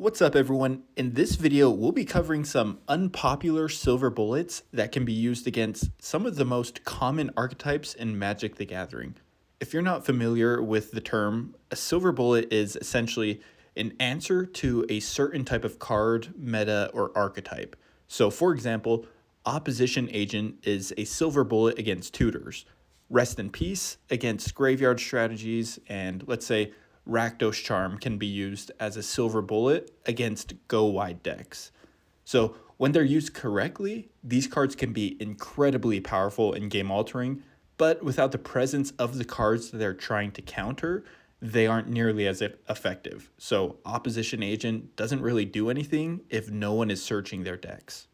What's up everyone? In this video, we'll be covering some unpopular silver bullets that can be used against some of the most common archetypes in Magic the Gathering. If you're not familiar with the term, a silver bullet is essentially an answer to a certain type of card, meta, or archetype. So for example, Opposition Agent is a silver bullet against tutors, Rest in Peace against graveyard strategies, and let's say Rakdos Charm can be used as a silver bullet against go-wide decks. So when they're used correctly, these cards can be incredibly powerful and game-altering, but without the presence of the cards that they're trying to counter, they aren't nearly as effective. So Opposition Agent doesn't really do anything if no one is searching their decks.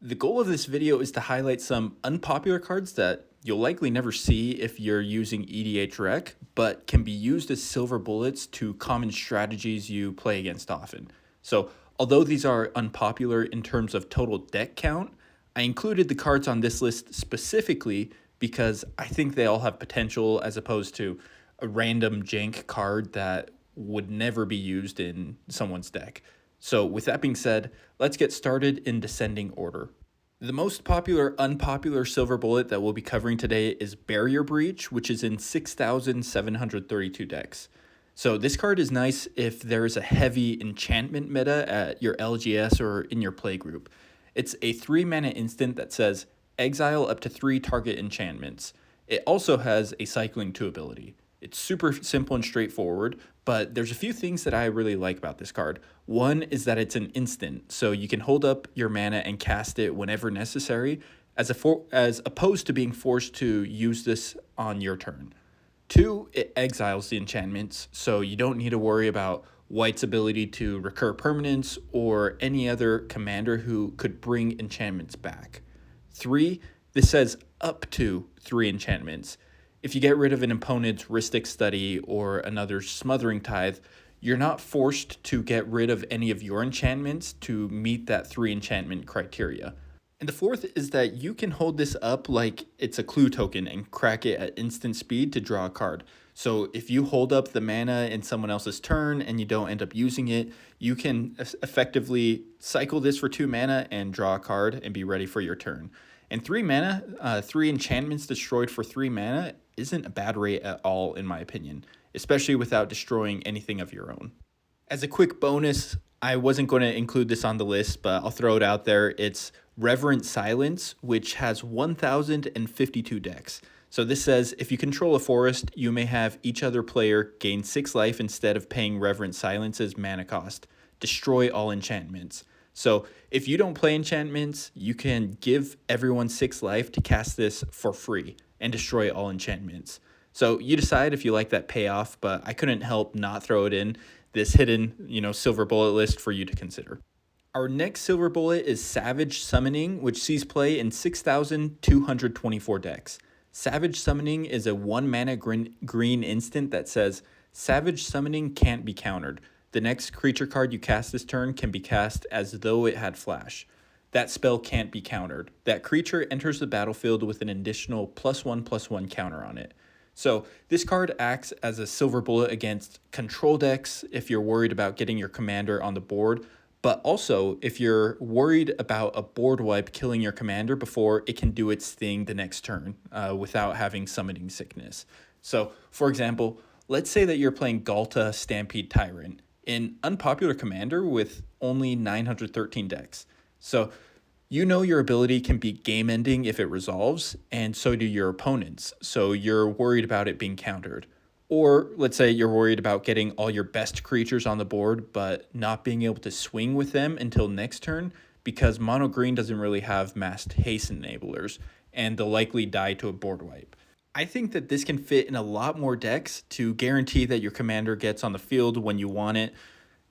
The goal of this video is to highlight some unpopular cards that you'll likely never see if you're using EDH Rec, but can be used as silver bullets to common strategies you play against often. So although these are unpopular in terms of total deck count, I included the cards on this list specifically because I think they all have potential as opposed to a random jank card that would never be used in someone's deck. So with that being said, let's get started in descending order. The most popular unpopular silver bullet that we'll be covering today is Barrier Breach, which is in 6,732 decks. So this card is nice if there is a heavy enchantment meta at your LGS or in your playgroup. It's a 3-mana instant that says exile up to 3 target enchantments. It also has a cycling 2 ability. It's super simple and straightforward, but there's a few things that I really like about this card. One is that it's an instant, so you can hold up your mana and cast it whenever necessary, as opposed to being forced to use this on your turn. 2, it exiles the enchantments, so you don't need to worry about White's ability to recur permanents or any other commander who could bring enchantments back. 3, this says up to 3 enchantments. If you get rid of an opponent's Rhystic Study or another Smothering Tithe, you're not forced to get rid of any of your enchantments to meet that 3 enchantment criteria. And the 4th is that you can hold this up like it's a clue token and crack it at instant speed to draw a card. So if you hold up the mana in someone else's turn and you don't end up using it, you can effectively cycle this for 2 mana and draw a card and be ready for your turn. And 3 mana, 3 enchantments destroyed for 3 mana isn't a bad rate at all in my opinion, especially without destroying anything of your own. As a quick bonus, I wasn't going to include this on the list, but I'll throw it out there. It's Reverent Silence, which has 1,052 decks. So this says, if you control a forest, you may have each other player gain 6 life instead of paying Reverent Silence's mana cost. Destroy all enchantments. So if you don't play enchantments, you can give everyone 6 life to cast this for free and destroy all enchantments. So you decide if you like that payoff, but I couldn't help not throw it in this hidden, silver bullet list for you to consider. Our next silver bullet is Savage Summoning, which sees play in 6,224 decks. Savage Summoning is a 1-mana green instant that says Savage Summoning can't be countered. The next creature card you cast this turn can be cast as though it had flash. That spell can't be countered. That creature enters the battlefield with an additional +1/+1 counter on it. So this card acts as a silver bullet against control decks if you're worried about getting your commander on the board, but also if you're worried about a board wipe killing your commander before it can do its thing the next turn without having summoning sickness. So for example, let's say that you're playing Galta Stampede Tyrant, an unpopular commander with only 913 decks. So your ability can be game ending if it resolves, and so do your opponents, so you're worried about it being countered. Or let's say you're worried about getting all your best creatures on the board but not being able to swing with them until next turn because mono green doesn't really have massed haste enablers and they'll likely die to a board wipe. I think that this can fit in a lot more decks to guarantee that your commander gets on the field when you want it.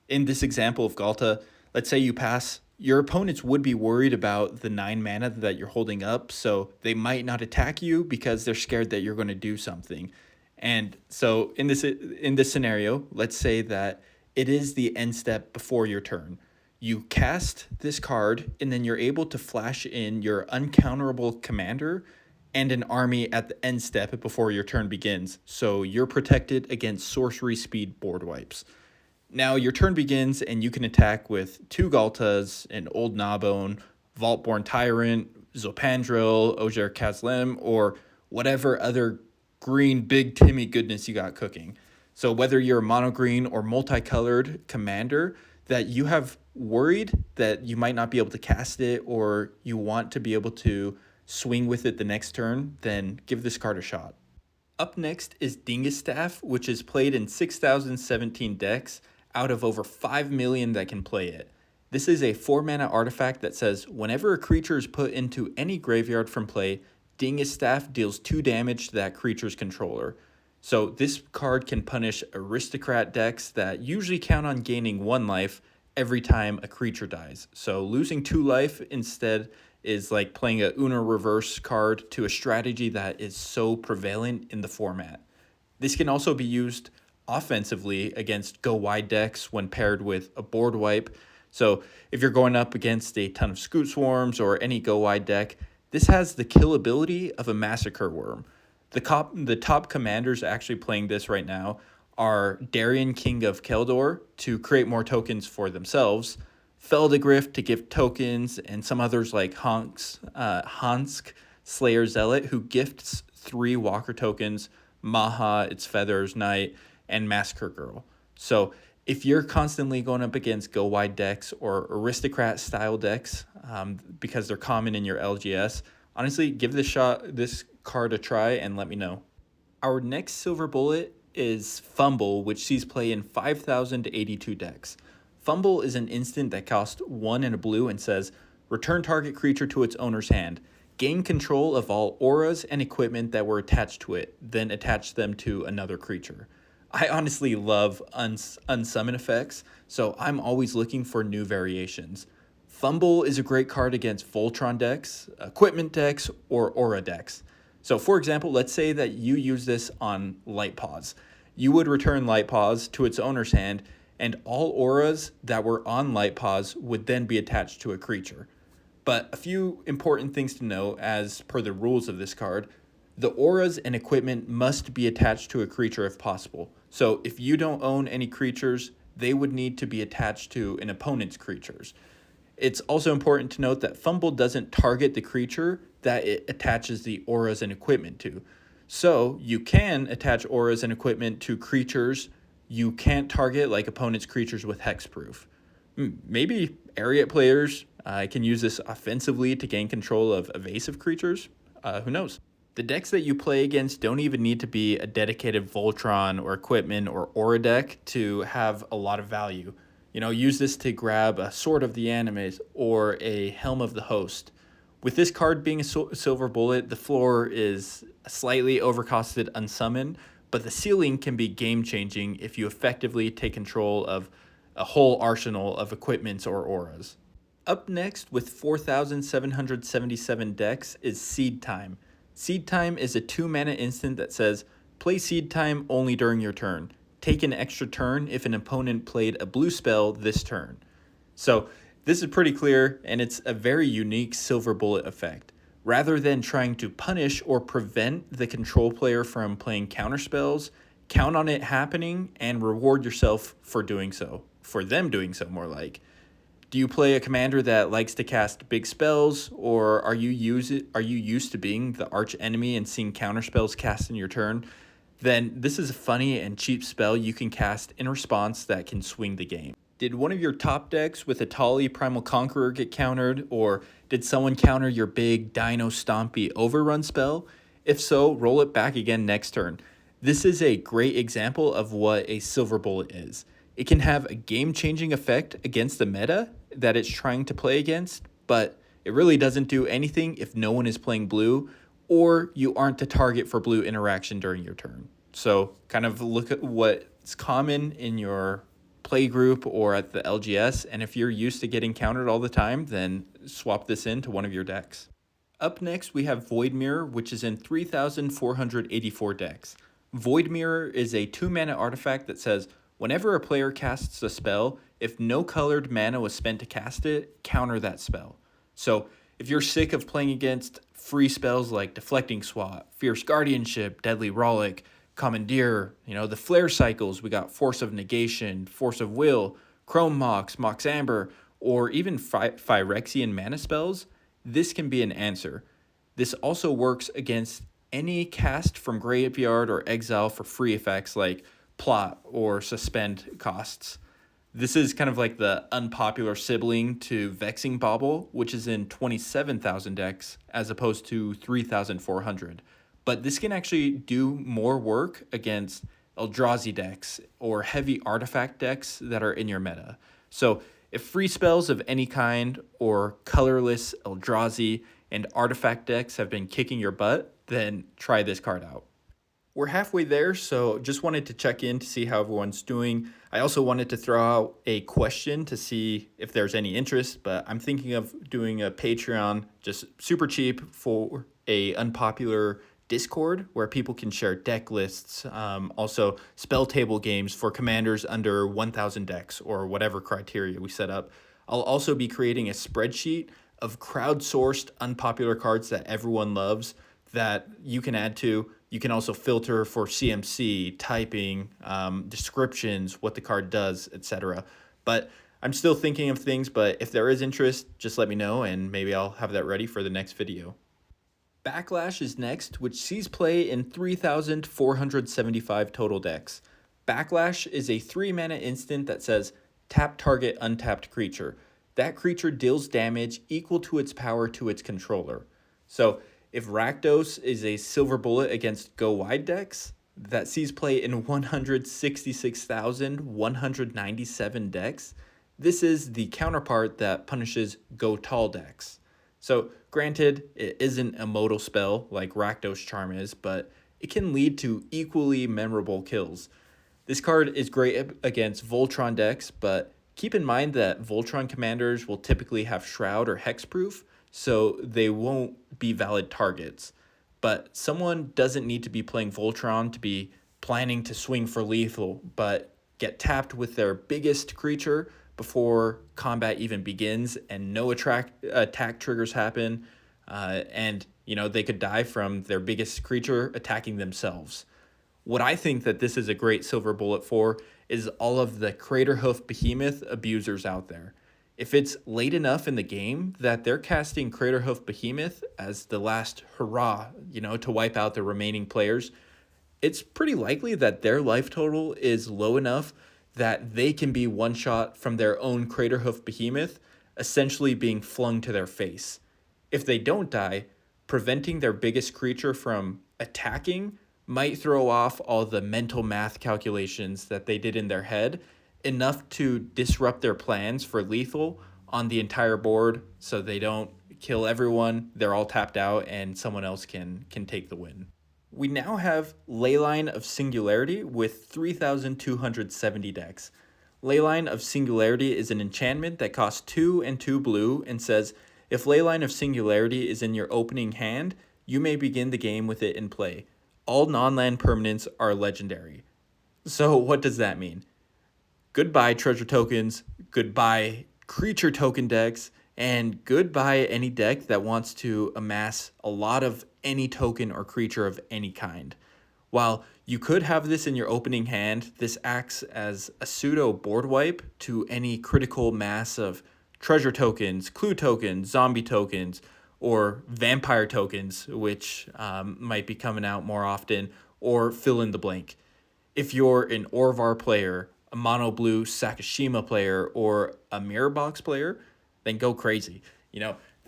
In this example of Galta, let's say you pass, your opponents would be worried about the 9 mana that you're holding up, so they might not attack you because they're scared that you're going to do something. And so in this scenario, let's say that it is the end step before your turn. You cast this card, and then you're able to flash in your uncounterable commander and an army at the end step before your turn begins, so you're protected against sorcery speed board wipes. Now your turn begins and you can attack with 2 Galtas, an Old Gnawbone, Vaultborn Tyrant, Zopandrel, Ojer Kazlem, or whatever other green Big Timmy goodness you got cooking. So whether you're a mono green or multicolored commander that you have worried that you might not be able to cast it or you want to be able to swing with it the next turn, then give this card a shot. Up next is Dingus Staff, which is played in 6,017 decks out of over 5 million that can play it. This is a 4-mana artifact that says whenever a creature is put into any graveyard from play, Dingus Staff deals 2 damage to that creature's controller. So this card can punish aristocrat decks that usually count on gaining 1 life every time a creature dies. So losing 2 life instead is like playing a Uno reverse card to a strategy that is so prevalent in the format. This can also be used offensively against go wide decks when paired with a board wipe. So if you're going up against a ton of Scoot Swarms or any go wide deck, this has the kill ability of a Massacre Worm. The top commanders actually playing this right now are Darien, King of Keldor, to create more tokens for themselves, Feldegrift to give tokens, and some others like Hansk, Slayer Zealot, who gifts 3 Walker tokens, Maha, its Feathers, Knight, and Massacre Girl. So if you're constantly going up against go wide decks or aristocrat style decks, because they're common in your LGS, honestly, give this card a try and let me know. Our next silver bullet is Fumble, which sees play in 5,082 decks. Fumble is an instant that costs 1 and a blue and says, return target creature to its owner's hand. Gain control of all auras and equipment that were attached to it, then attach them to another creature. I honestly love unsummon effects, so I'm always looking for new variations. Fumble is a great card against Voltron decks, equipment decks, or aura decks. So for example, let's say that you use this on Light Paws. You would return Light Paws to its owner's hand, and all auras that were on Light Paws would then be attached to a creature. But a few important things to know as per the rules of this card. The auras and equipment must be attached to a creature if possible. So if you don't own any creatures, they would need to be attached to an opponent's creatures. It's also important to note that Fumble doesn't target the creature that it attaches the auras and equipment to. So you can attach auras and equipment to creatures you can't target, like opponent's creatures with hexproof. Maybe Ariat players can use this offensively to gain control of evasive creatures. Who knows? The decks that you play against don't even need to be a dedicated Voltron or equipment or aura deck to have a lot of value. Use this to grab a Sword of the Animate or a Helm of the Host. With this card being a silver bullet, the floor is slightly overcosted unsummon, but the ceiling can be game-changing if you effectively take control of a whole arsenal of equipments or auras. Up next, with 4,777 decks, is Seedtime. Seedtime is a 2-mana instant that says, play Seedtime only during your turn. Take an extra turn if an opponent played a blue spell this turn. So this is pretty clear, and it's a very unique silver bullet effect. Rather than trying to punish or prevent the control player from playing counterspells, count on it happening and reward yourself for doing so. For them doing so, more like. Do you play a commander that likes to cast big spells, or are you used to being the arch enemy and seeing counterspells cast in your turn? Then this is a funny and cheap spell you can cast in response that can swing the game. Did one of your top decks with a Tali Primal Conqueror get countered, or did someone counter your big Dino Stompy Overrun spell? If so, roll it back again next turn. This is a great example of what a silver bullet is. It can have a game-changing effect against the meta that it's trying to play against, but it really doesn't do anything if no one is playing blue, or you aren't the target for blue interaction during your turn. So kind of look at what's common in your play group or at the LGS, and if you're used to getting countered all the time, then swap this into one of your decks. Up next, we have Void Mirror, which is in 3,484 decks. Void Mirror is a 2-mana artifact that says, whenever a player casts a spell, if no colored mana was spent to cast it, counter that spell. So if you're sick of playing against free spells like Deflecting Swat, Fierce Guardianship, Deadly Rollick, Commandeer, the flare cycles, we got Force of Negation, Force of Will, Chrome Mox, Mox Amber, or even Phyrexian mana spells, this can be an answer. This also works against any cast from Graveyard or Exile for free effects like Plot or Suspend costs. This is kind of like the unpopular sibling to Vexing Bauble, which is in 27,000 decks as opposed to 3,400. But this can actually do more work against Eldrazi decks or heavy artifact decks that are in your meta. So if free spells of any kind or colorless Eldrazi and artifact decks have been kicking your butt, then try this card out. We're halfway there, so just wanted to check in to see how everyone's doing. I also wanted to throw out a question to see if there's any interest, but I'm thinking of doing a Patreon, just super cheap, for a unpopular Discord where people can share deck lists, also spell table games for commanders under 1,000 decks or whatever criteria we set up. I'll also be creating a spreadsheet of crowdsourced unpopular cards that everyone loves that you can add to. You can also filter for CMC, typing, descriptions, what the card does, etc. But I'm still thinking of things, but if there is interest, just let me know and maybe I'll have that ready for the next video. Backlash is next, which sees play in 3,475 total decks. Backlash is a 3-mana instant that says, tap target untapped creature. That creature deals damage equal to its power to its controller. So if Rakdos is a silver bullet against go wide decks, that sees play in 166,197 decks, this is the counterpart that punishes go tall decks. So granted, it isn't a modal spell like Rakdos Charm is, but it can lead to equally memorable kills. This card is great against Voltron decks, but keep in mind that Voltron commanders will typically have Shroud or Hexproof, so they won't be valid targets. But someone doesn't need to be playing Voltron to be planning to swing for lethal, but get tapped with their biggest creature before combat even begins and no attack triggers happen, and they could die from their biggest creature attacking themselves. What I think that this is a great silver bullet for is all of the Craterhoof Behemoth abusers out there. If it's late enough in the game that they're casting Craterhoof Behemoth as the last hurrah, to wipe out the remaining players, it's pretty likely that their life total is low enough that they can be one-shot from their own Craterhoof Behemoth, essentially being flung to their face. If they don't die, preventing their biggest creature from attacking might throw off all the mental math calculations that they did in their head, enough to disrupt their plans for lethal on the entire board so they don't kill everyone, they're all tapped out, and someone else can take the win. We now have Leyline of Singularity with 3,270 decks. Leyline of Singularity is an enchantment that costs 2 and 2 blue and says, if Leyline of Singularity is in your opening hand, you may begin the game with it in play. All non-land permanents are legendary. So what does that mean? Goodbye treasure tokens, goodbye creature token decks, and goodbye any deck that wants to amass a lot of any token or creature of any kind. While you could have this in your opening hand, this acts as a pseudo board wipe to any critical mass of treasure tokens, clue tokens, zombie tokens, or vampire tokens, which might be coming out more often, or fill in the blank. If you're an Orvar player, a mono blue Sakashima player, or a mirror box player, then go crazy.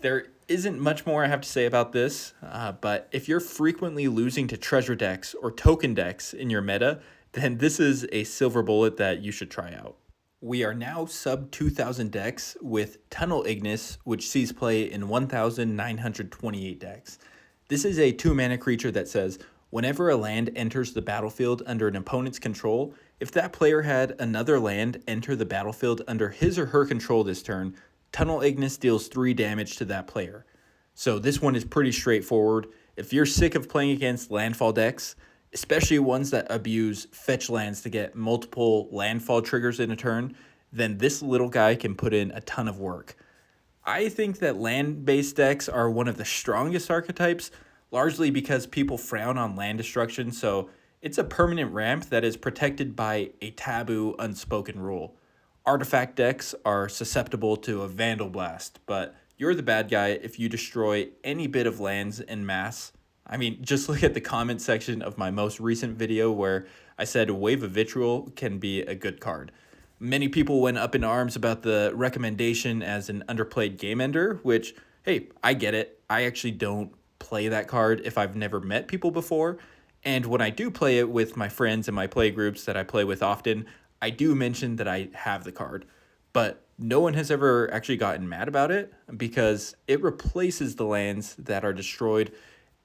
There isn't much more I have to say about this, but if you're frequently losing to treasure decks or token decks in your meta, then this is a silver bullet that you should try out. We are now sub 2,000 decks with Tunnel Ignus, which sees play in 1,928 decks. This is a 2-mana creature that says, whenever a land enters the battlefield under an opponent's control, if that player had another land enter the battlefield under his or her control this turn, Tunnel Ignus deals 3 damage to that player. So this one is pretty straightforward. If you're sick of playing against landfall decks, especially ones that abuse fetch lands to get multiple landfall triggers in a turn, then this little guy can put in a ton of work. I think that land-based decks are one of the strongest archetypes, largely because people frown on land destruction, so It's a permanent ramp that is protected by a taboo unspoken rule. Artifact decks are susceptible to a Vandal Blast, but you're the bad guy if you destroy any bit of lands en masse. I mean, just look at the comment section of my most recent video where I said Wave of Vitriol can be a good card. Many people went up in arms about the recommendation as an underplayed game ender, which, hey, I get it. I actually don't play that card if I've never met people before. And when I do play it with my friends and my play groups that I play with often, I do mention that I have the card. But no one has ever actually gotten mad about it because it replaces the lands that are destroyed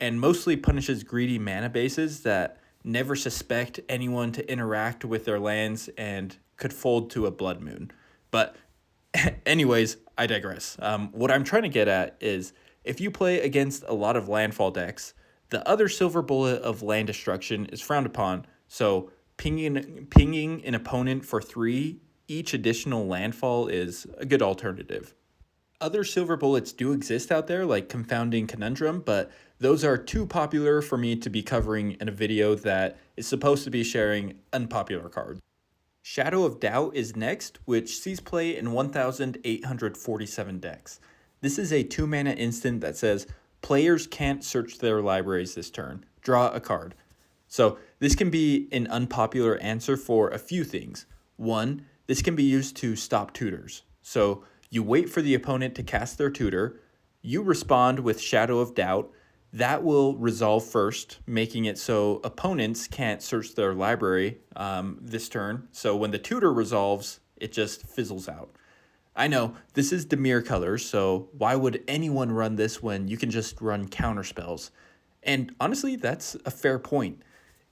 and mostly punishes greedy mana bases that never suspect anyone to interact with their lands and could fold to a blood moon. But anyways, I digress. What I'm trying to get at is if you play against a lot of landfall decks, the other silver bullet of land destruction is frowned upon, so pinging an opponent for 3 each additional landfall is a good alternative. Other silver bullets do exist out there, like Confounding Conundrum, but those are too popular for me to be covering in a video that is supposed to be sharing unpopular cards. Shadow of Doubt is next, which sees play in 1,847 decks. This is a 2-mana instant that says, players can't search their libraries this turn. Draw a card. So this can be an unpopular answer for a few things. 1, this can be used to stop tutors. So you wait for the opponent to cast their tutor, you respond with Shadow of Doubt, that will resolve first, making it so opponents can't search their library this turn. So when the tutor resolves, it just fizzles out. I know, this is Dimir colors, so why would anyone run this when you can just run counterspells? And honestly, that's a fair point.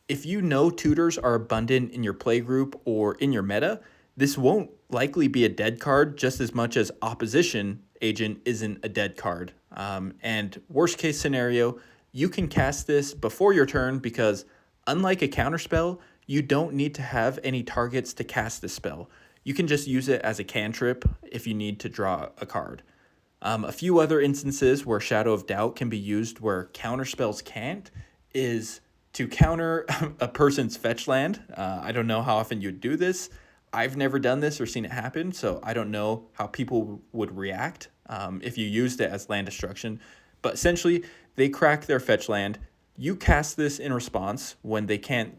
If you know tutors are abundant in your playgroup or in your meta, this won't likely be a dead card just as much as Opposition Agent isn't a dead card. And worst case scenario, you can cast this before your turn because unlike a counterspell, you don't need to have any targets to cast this spell. You can just use it as a cantrip if you need to draw a card. A few other instances where Shadow of Doubt can be used where counterspells can't is to counter a person's fetch land. I don't know how often you'd do this. I've never done this or seen it happen, so I don't know how people would react if you used it as land destruction. But essentially, they crack their fetch land. You cast this in response when they can't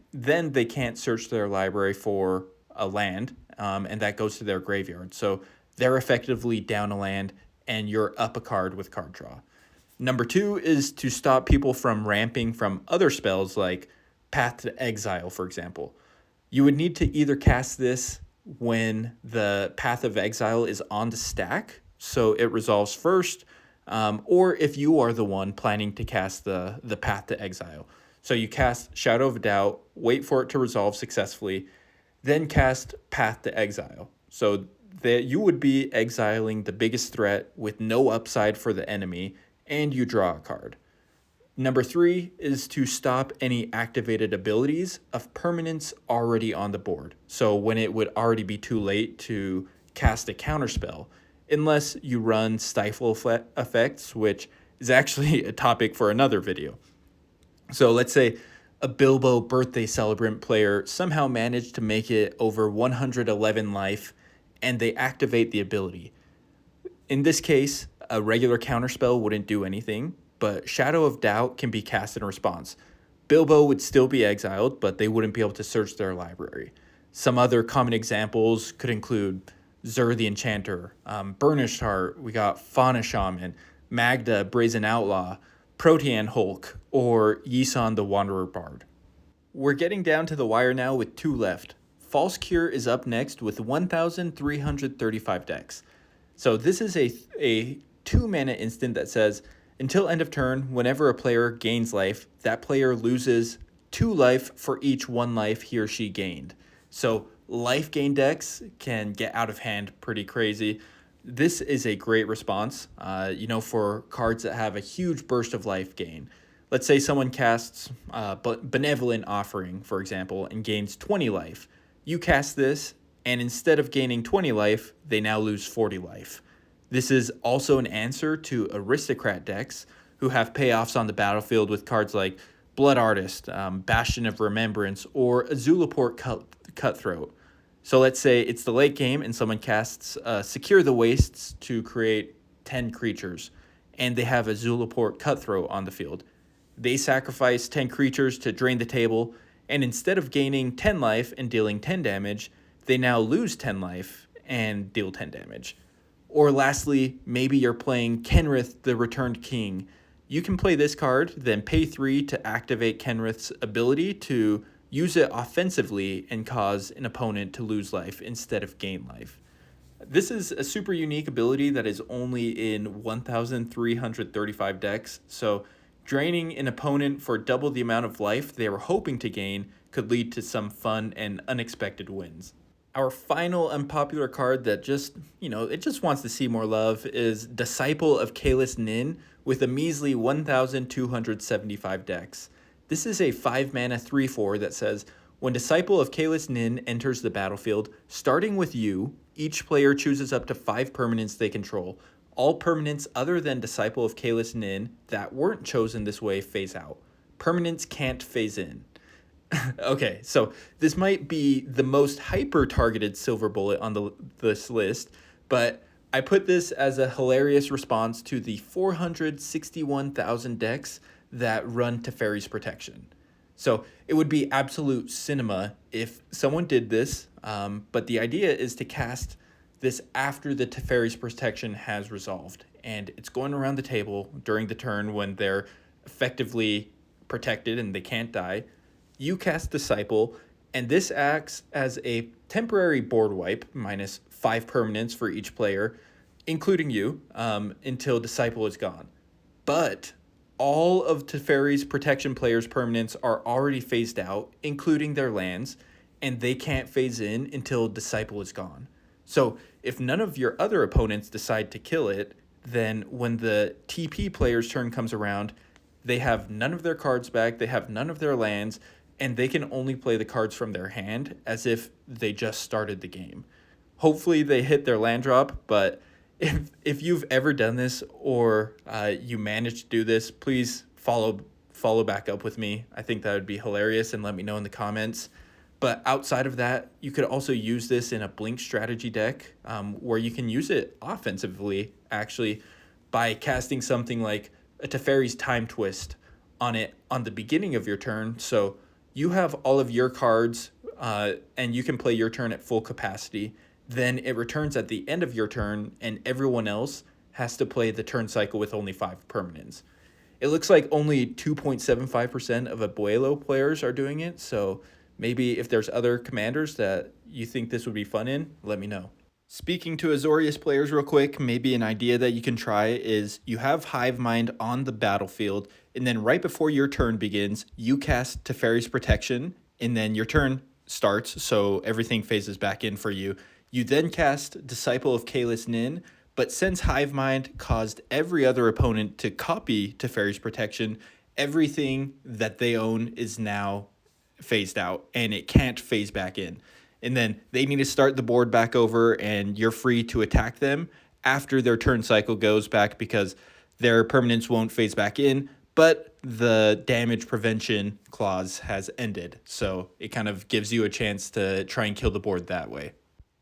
search their library for a land, and that goes to their graveyard. So they're effectively down a land, and you're up a card with card draw. Number 2 is to stop people from ramping from other spells like Path to Exile, for example. You would need to either cast this when the Path of Exile is on the stack, so it resolves first, or if you are the one planning to cast the Path to Exile. So you cast Shadow of Doubt, wait for it to resolve successfully, then cast Path to Exile. So that you would be exiling the biggest threat with no upside for the enemy, and you draw a card. Number 3 is to stop any activated abilities of permanents already on the board. So when it would already be too late to cast a counterspell, unless you run stifle effects, which is actually a topic for another video. So let's say a Bilbo Birthday Celebrant player somehow managed to make it over 111 life, and they activate the ability. In this case, a regular counterspell wouldn't do anything, but Shadow of Doubt can be cast in response. Bilbo would still be exiled, but they wouldn't be able to search their library. Some other common examples could include Zur the Enchanter, Burnished Heart, we got Fauna Shaman, Magda, Brazen Outlaw, Protean Hulk, or Yisan the Wanderer Bard. We're getting down to the wire now with 2 left. False Cure is up next with 1,335 decks. So this is a 2-mana instant that says, until end of turn, whenever a player gains life, that player loses 2 life for each 1 life he or she gained. So life gain decks can get out of hand pretty crazy. This is a great response, for cards that have a huge burst of life gain. Let's say someone casts Benevolent Offering, for example, and gains 20 life. You cast this, and instead of gaining 20 life, they now lose 40 life. This is also an answer to Aristocrat decks who have payoffs on the battlefield with cards like Blood Artist, Bastion of Remembrance, or Azulaport Cutthroat. So let's say it's the late game and someone casts Secure the Wastes to create 10 creatures, and they have Azulaport Cutthroat on the field. They sacrifice 10 creatures to drain the table, and instead of gaining 10 life and dealing 10 damage, they now lose 10 life and deal 10 damage. Or lastly, maybe you're playing Kenrith the Returned King. You can play this card, then pay 3 to activate Kenrith's ability to use it offensively and cause an opponent to lose life instead of gain life. This is a super unique ability that is only in 1,335 decks, so draining an opponent for double the amount of life they were hoping to gain could lead to some fun and unexpected wins. Our final unpopular card that it just wants to see more love is Disciple of Caelus Nin with a measly 1,275 decks. This is a 5-mana 3/4 that says, when Disciple of Caelus Nin enters the battlefield, starting with you, each player chooses up to 5 permanents they control. All permanents other than Disciple of Caelus Nin that weren't chosen this way phase out. Permanents can't phase in. Okay, so this might be the most hyper-targeted silver bullet on this list, but I put this as a hilarious response to the 461,000 decks that run Teferi's Protection. So it would be absolute cinema if someone did this, but the idea is to cast this after the Teferi's Protection has resolved, and it's going around the table during the turn when they're effectively protected and they can't die. You cast Disciple, and this acts as a temporary board wipe, minus 5 permanents for each player, including you, until Disciple is gone. But all of Teferi's Protection players' permanents are already phased out, including their lands, and they can't phase in until Disciple is gone. So if none of your other opponents decide to kill it, then when the TP player's turn comes around, they have none of their cards back, they have none of their lands, and they can only play the cards from their hand as if they just started the game. Hopefully they hit their land drop, but if you've ever done this or you managed to do this, please follow back up with me. I think that would be hilarious, and let me know in the comments. But outside of that, you could also use this in a Blink strategy deck where you can use it offensively, actually, by casting something like a Teferi's Time Twist on it on the beginning of your turn. So you have all of your cards and you can play your turn at full capacity. Then it returns at the end of your turn, and everyone else has to play the turn cycle with only 5 permanents. It looks like only 2.75% of Abuelo players are doing it, so maybe if there's other commanders that you think this would be fun in, let me know. Speaking to Azorius players real quick, maybe an idea that you can try is you have Hive Mind on the battlefield, and then right before your turn begins, you cast Teferi's Protection, and then your turn starts, so everything phases back in for you. You then cast Disciple of Caelus Nin, but since Hive Mind caused every other opponent to copy Teferi's Protection, everything that they own is now phased out, and it can't phase back in. And then they need to start the board back over, and you're free to attack them after their turn cycle goes back because their permanents won't phase back in, but the damage prevention clause has ended. So it kind of gives you a chance to try and kill the board that way.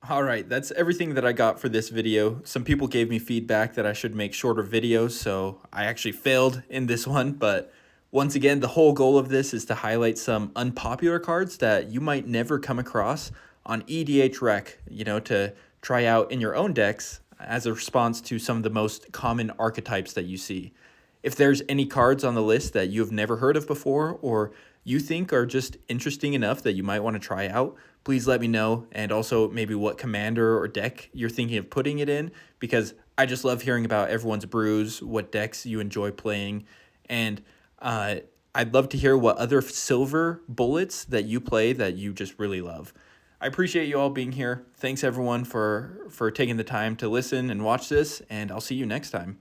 All right, that's everything that I got for this video. Some people gave me feedback that I should make shorter videos, so I actually failed in this one, but once again, the whole goal of this is to highlight some unpopular cards that you might never come across on EDH Rec, to try out in your own decks as a response to some of the most common archetypes that you see. If there's any cards on the list that you've never heard of before or you think are just interesting enough that you might want to try out, please let me know, and also maybe what commander or deck you're thinking of putting it in, because I just love hearing about everyone's brews, what decks you enjoy playing, and I'd love to hear what other silver bullets that you play that you just really love. I appreciate you all being here. Thanks everyone for taking the time to listen and watch this, and I'll see you next time.